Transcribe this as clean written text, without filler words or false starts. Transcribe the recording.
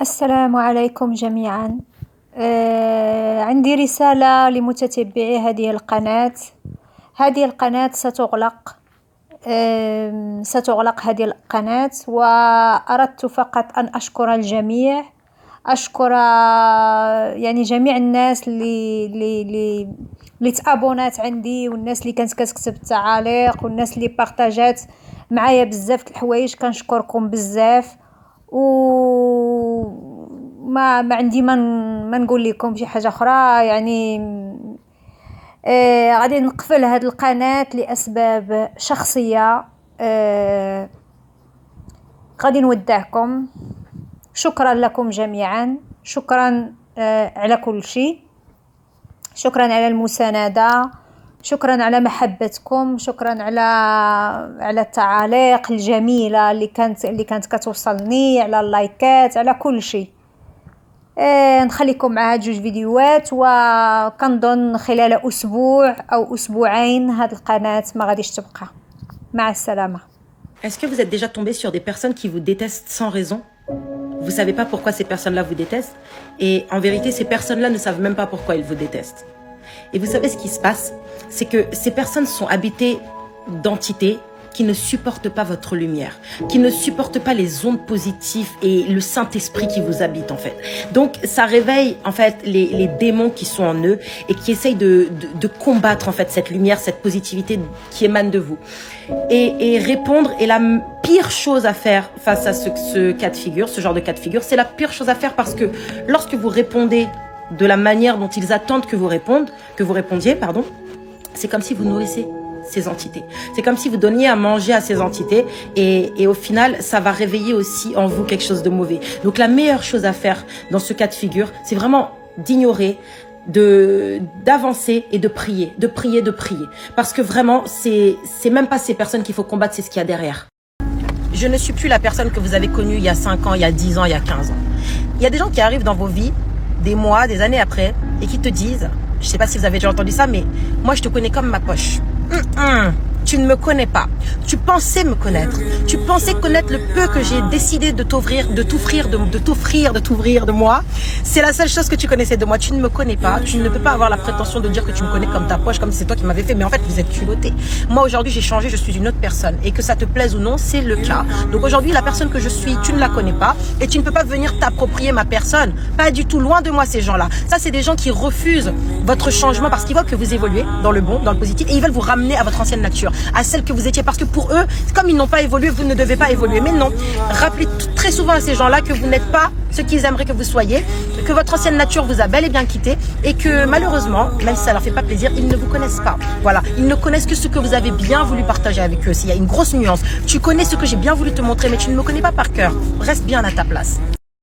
السلام عليكم جميعا. عندي رسالة لمتتبعي هذه القناة. هذه القناة ستغلق هذه القناة، وأردت فقط أن أشكر الجميع. أشكر يعني جميع الناس اللي تابونات عندي، والناس اللي كانت كتكتب التعاليق، والناس اللي بارطاجات معايا بزاف د الحوايج. كنشكركم بزاف، ما عندي ما نقول لكم شي حاجه اخرى. يعني غادي نقفل هذه القناه لاسباب شخصيه. غادي نودعكم. شكرا لكم جميعا، شكرا على كل شيء، شكرا على المساندة، شكرا على محبتكم، شكرا على التعاليق الجميلة اللي كانت كتوصلني، على اللايكات، على كل شيء. نخليكم مع هاد جوج فيديوهات، وكنظن خلال اسبوع او اسبوعين هاد القناة ما غاديش تبقى. مع السلامة. Est-ce que vous êtes déjà tombé sur des personnes qui vous détestent sans raison? Vous savez pas pourquoi ces personnes-là vous détestent, et en vérité ces personnes-là ne savent même pas pourquoi ils vous détestent. Et vous savez ce qui se passe, c'est que ces personnes sont habitées d'entités qui ne supportent pas votre lumière, qui ne supportent pas les ondes positives et le Saint-Esprit qui vous habite en fait. Donc ça réveille en fait les démons qui sont en eux et qui essayent de combattre en fait cette lumière, cette positivité qui émane de vous. Et répondre est la pire chose à faire face à ce cas de figure, ce genre de cas de figure. C'est la pire chose à faire parce que lorsque vous répondez de la manière dont ils attendent que vous répondiez, c'est comme si vous nourrissez ces entités. C'est comme si vous donniez à manger à ces entités, et au final, ça va réveiller aussi en vous quelque chose de mauvais. Donc la meilleure chose à faire dans ce cas de figure, c'est vraiment d'ignorer, d'avancer et de prier. Parce que vraiment, c'est même pas ces personnes qu'il faut combattre, c'est ce qu'il y a derrière. Je ne suis plus la personne que vous avez connue il y a 5 ans, il y a 10 ans, il y a 15 ans. Il y a des gens qui arrivent dans vos vies, des mois, des années après, et qui te disent, je sais pas si vous avez déjà entendu ça, mais moi je te connais comme ma poche. Tu ne me connais pas. Tu pensais me connaître. Tu pensais connaître le peu que j'ai décidé de t'offrir de moi. C'est la seule chose que tu connaissais de moi. Tu ne me connais pas. Tu ne peux pas avoir la prétention de dire que tu me connais comme ta poche, comme si c'est toi qui m'avais fait. Mais en fait, vous êtes culotté. Moi, aujourd'hui, j'ai changé. Je suis une autre personne. Et que ça te plaise ou non, c'est le cas. Donc aujourd'hui, la personne que je suis, tu ne la connais pas. Et tu ne peux pas venir t'approprier ma personne. Pas du tout. Loin de moi, ces gens-là. Ça, c'est des gens qui refusent votre changement parce qu'ils voient que vous évoluez dans le bon, dans le positif. Et ils veulent vous ramener à votre ancienne nature, à celle que vous étiez, parce que pour eux, comme ils n'ont pas évolué, vous ne devez pas évoluer. Mais non, rappelez très souvent à ces gens-là que vous n'êtes pas ce qu'ils aimeraient que vous soyez, que votre ancienne nature vous a bel et bien quitté, et que malheureusement, même si ça leur fait pas plaisir, ils ne vous connaissent pas. Voilà, ils ne connaissent que ce que vous avez bien voulu partager avec eux. S'il y a une grosse nuance, tu connais ce que j'ai bien voulu te montrer, mais tu ne me connais pas par cœur. Reste bien à ta place.